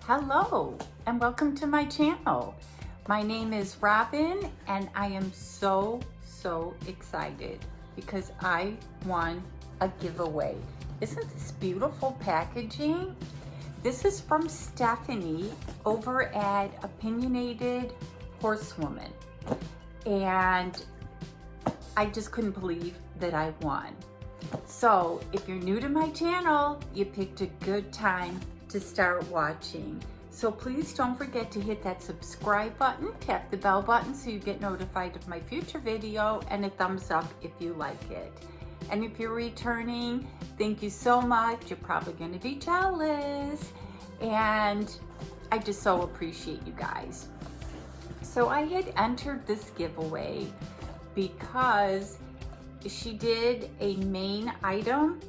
Hello and welcome to my channel. My name is Robin and I am so excited because I won a giveaway. Isn't this beautiful packaging? This is from Stephanie over at Opinionated Horsewoman, and I just couldn't believe that I won. So if you're new to my channel, you picked a good time to start watching. So please don't forget to hit that subscribe button, tap the bell button so you get notified of my future video, and a thumbs up if you like it. And if you're returning, thank you so much. You're probably gonna be jealous. And I just so appreciate you guys. So I had entered this giveaway because she did a main item,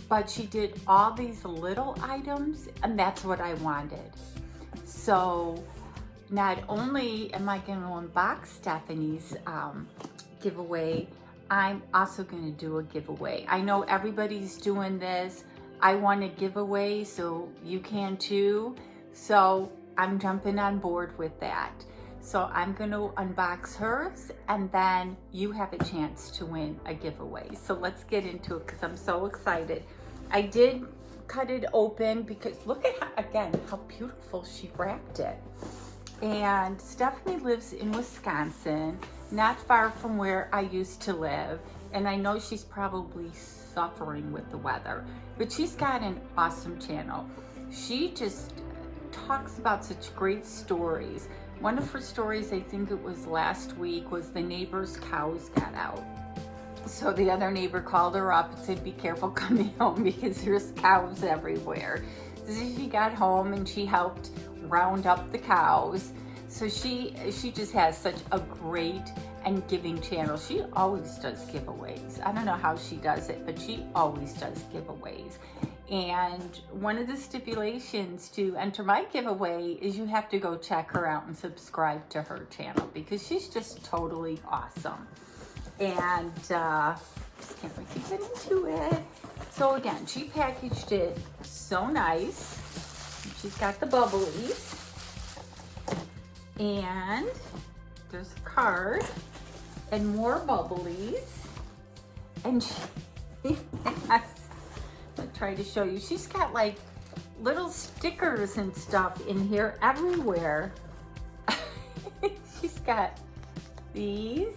but she did all these little items, and that's what I wanted. So not only am I going to unbox Stephanie's giveaway, I'm also going to do a giveaway. I know everybody's doing this. I want a giveaway, so you can too. So I'm jumping on board with that. So I'm going to unbox hers, and then you have a chance to win a giveaway. So let's get into it because I'm so excited. I did cut it open because look at how beautiful she wrapped it. And Stephanie lives in Wisconsin, not far from where I used to live. And I know she's probably suffering with the weather, but she's got an awesome channel. She just talks about such great stories. One of her stories, I think it was last week, was the neighbor's cows got out. So the other neighbor called her up and said, be careful coming home because there's cows everywhere. So she got home and she helped round up the cows. So she just has such a great and giving channel. She always does giveaways. I don't know how she does it, but she always does giveaways. And one of the stipulations to enter my giveaway is you have to go check her out and subscribe to her channel because she's just totally awesome. And just can't wait to get into it. So again, she packaged it so nice. She's got the bubblies. And there's a card and more bubblies. And she has, I'll try to show you. She's got like little stickers and stuff in here everywhere. She's got these.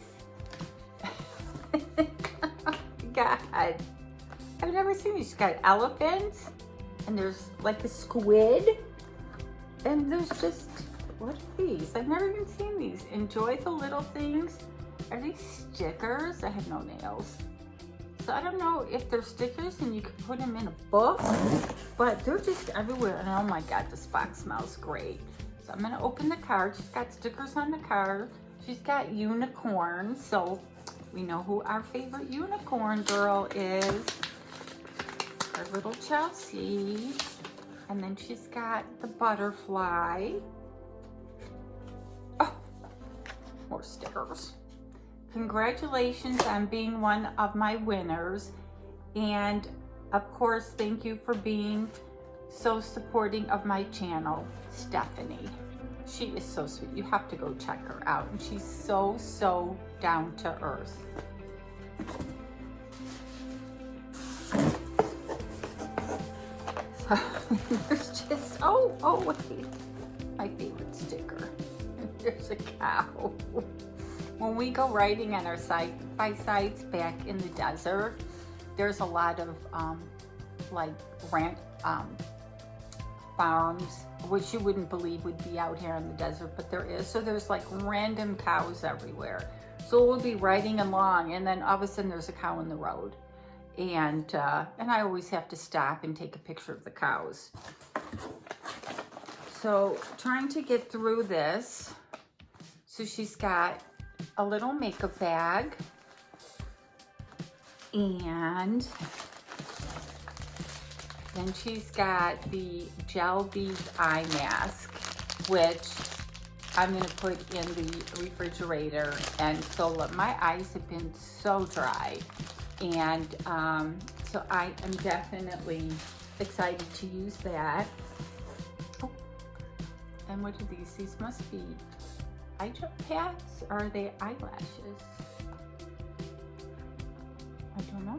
God, I've never seen these. She's got elephants, and there's like a squid, and there's just, what are these? I've never even seen these. Enjoy the little things. Are these stickers? I have no nails. So I don't know if they're stickers and you can put them in a book, but they're just everywhere. And oh my God, this box smells great. So I'm gonna open the card. She's got stickers on the card. She's got unicorns, so we know who our favorite unicorn girl is. Our little Chelsea. And then she's got the butterfly. Oh, more stickers. Congratulations on being one of my winners. And of course, thank you for being so supporting of my channel, Stephanie. She is so sweet. You have to go check her out. And she's so down to earth. So there's just, oh wait, my favorite sticker. There's a cow. When we go riding on our side-by-sides back in the desert, there's a lot of like farms, which you wouldn't believe would be out here in the desert, but there is. So there's like random cows everywhere. So we'll be riding along, and then all of a sudden there's a cow in the road, and I always have to stop and take a picture of the cows. So trying to get through this. So she's got a little makeup bag, and then she's got the gel beads eye mask, which I'm gonna put in the refrigerator. And so my eyes have been so dry, and so I am definitely excited to use that. Oh, And what are these? These must be eye gel packs, or are they eyelashes? I don't know.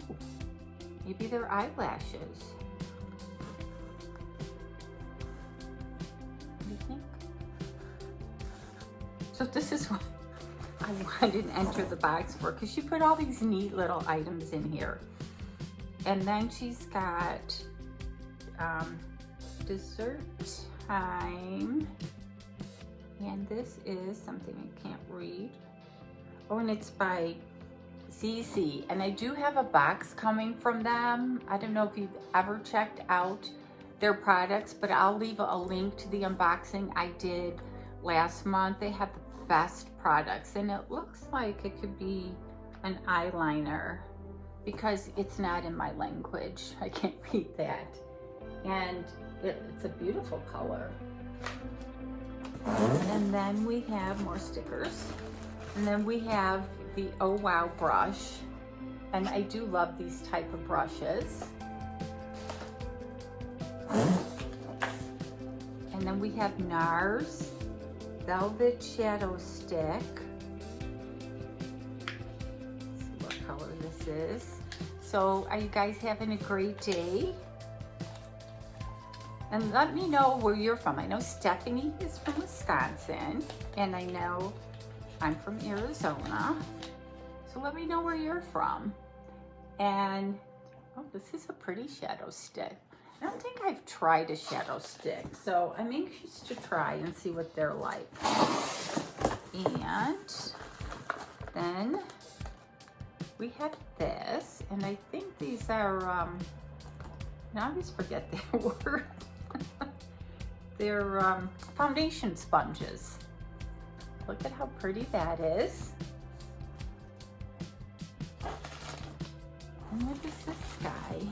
Maybe they're eyelashes. What do you think? So this is what I wanted to enter the box for, because she put all these neat little items in here. And then she's got dessert time. And this is something I can't read. Oh, and it's by ZZ. And I do have a box coming from them. I don't know if you've ever checked out their products, but I'll leave a link to the unboxing I did last month. They have the best products, and it looks like it could be an eyeliner because it's not in my language. I can't read that. And it's a beautiful color. And then we have more stickers. And then we have the Oh Wow brush. And I do love these type of brushes. And then we have Nars Velvet Shadow Stick. Let's see what color this is. So are you guys having a great day? And let me know where you're from. I know Stephanie is from Wisconsin, and I know I'm from Arizona. So let me know where you're from. And, oh, this is a pretty shadow stick. I don't think I've tried a shadow stick, so I'm anxious to try and see what they're like. And then we have this, and I think these are, I always forget their word. They're foundation sponges. Look at how pretty that is. And what is this guy?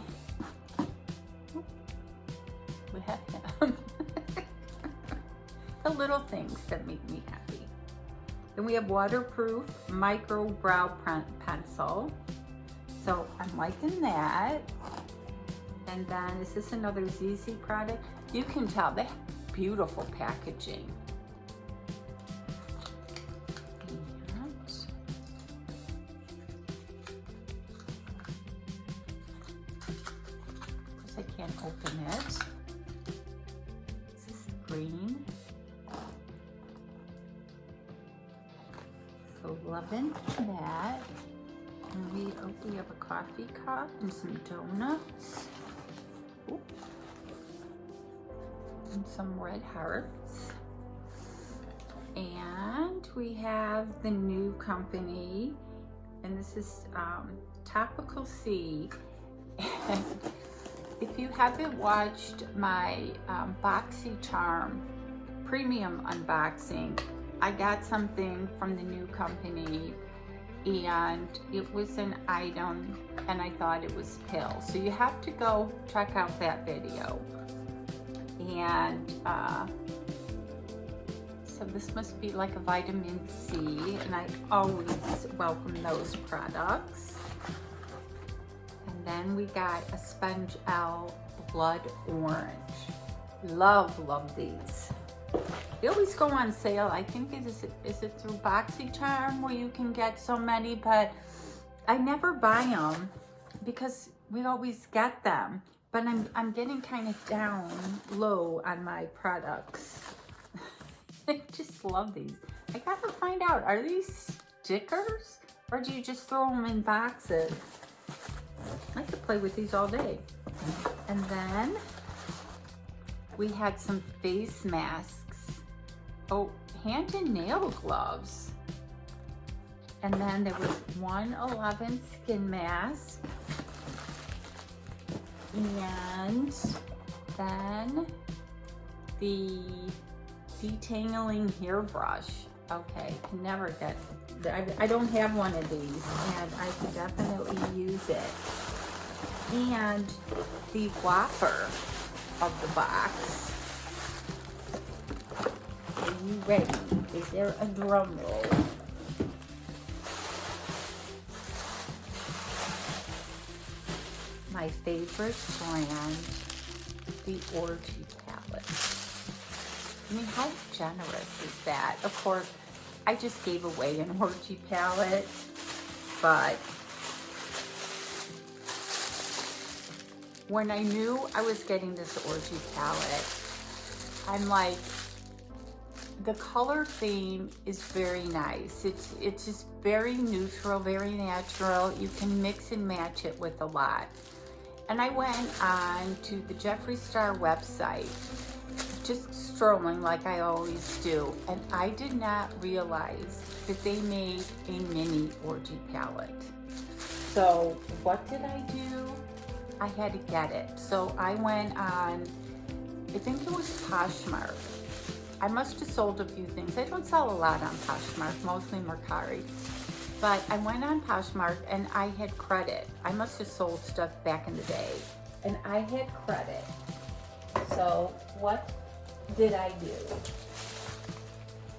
Oop. We have him. The little things that make me happy. Then we have waterproof micro brow pencil. So I'm liking that. And then is this another ZZ product? You can tell they have beautiful packaging. I can't open it. This is green. So loving that. And we have a coffee cup and some donuts. Ooh. And some red hearts. And we have the new company, and this is Topical C. And if you haven't watched my BoxyCharm premium unboxing, I got something from the new company, and it was an item, and I thought it was pills. So you have to go check out that video. And so this must be like a vitamin C, and I always welcome those products. And then we got a Sponge L Blood Orange. Love these. They always go on sale. I think is it through BoxyCharm where you can get so many, but I never buy them because we always get them. But I'm getting kind of down low on my products. I just love these. I gotta find out, are these stickers or do you just throw them in boxes? I could play with these all day. And then we had some face masks. Oh, hand and nail gloves. And then there was 111 skin mask. And then the detangling hairbrush. Okay, can never get, I don't have one of these, and I could definitely use it. And the whopper of the box. Are you ready? Is there a drum roll? My favorite brand, the Orgy palette. I mean, how generous is that? Of course, I just gave away an Orgy palette, but when I knew I was getting this Orgy palette, I'm like, the color theme is very nice. It's just very neutral, very natural. You can mix and match it with a lot. And I went on to the Jeffree Star website, just strolling like I always do, and I did not realize that they made a mini Orgy palette. So what did I do? I had to get it. So I went on, I think it was Poshmark. I must have sold a few things. I don't sell a lot on Poshmark, mostly Mercari. But I went on Poshmark and I had credit. I must have sold stuff back in the day. And I had credit. So what did I do?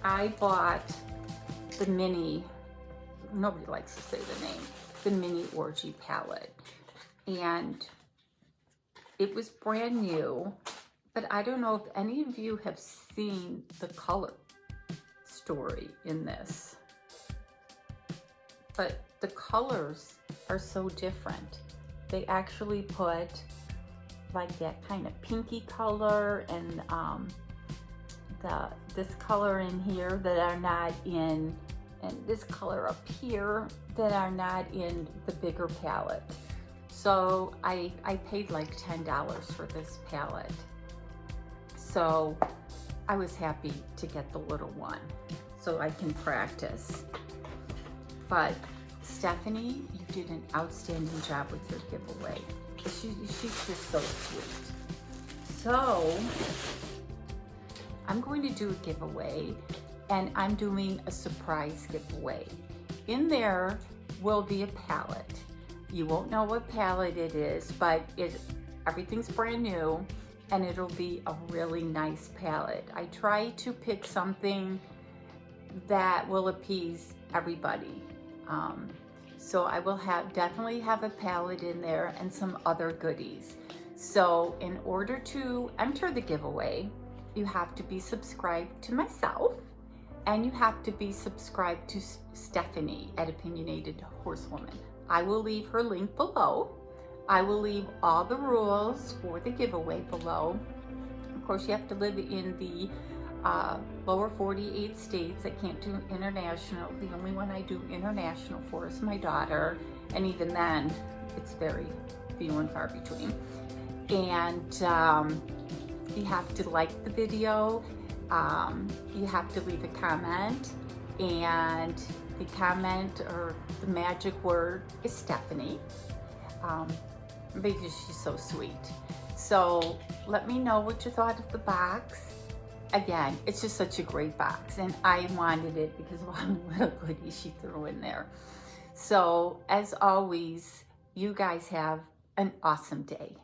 I bought the mini, nobody likes to say the name, the mini Orgy palette. And it was brand new. But I don't know if any of you have seen the color story in this. But the colors are so different. They actually put like that kind of pinky color and this color in here that are not in, and this color up here that are not in the bigger palette. So I paid like $10 for this palette. So I was happy to get the little one so I can practice. But Stephanie, you did an outstanding job with your giveaway. She's just so sweet. So I'm going to do a giveaway, and I'm doing a surprise giveaway. In there will be a palette. You won't know what palette it is, but everything's brand new. And it'll be a really nice palette. I try to pick something that will appease everybody. So I will definitely have a palette in there and some other goodies. So in order to enter the giveaway, you have to be subscribed to myself, and you have to be subscribed to Stephanie at Opinionated Horsewoman. I will leave her link below. I will leave all the rules for the giveaway below. Of course, you have to live in the lower 48 states. I can't do international. The only one I do international for is my daughter. And even then, it's very few and far between. And you have to like the video. You have to leave a comment. And the comment or the magic word is Stephanie. Because she's so sweet. So let me know what you thought of the box. Again, it's just such a great box, and I wanted it because of all the little goodies she threw in there. So as always, you guys have an awesome day.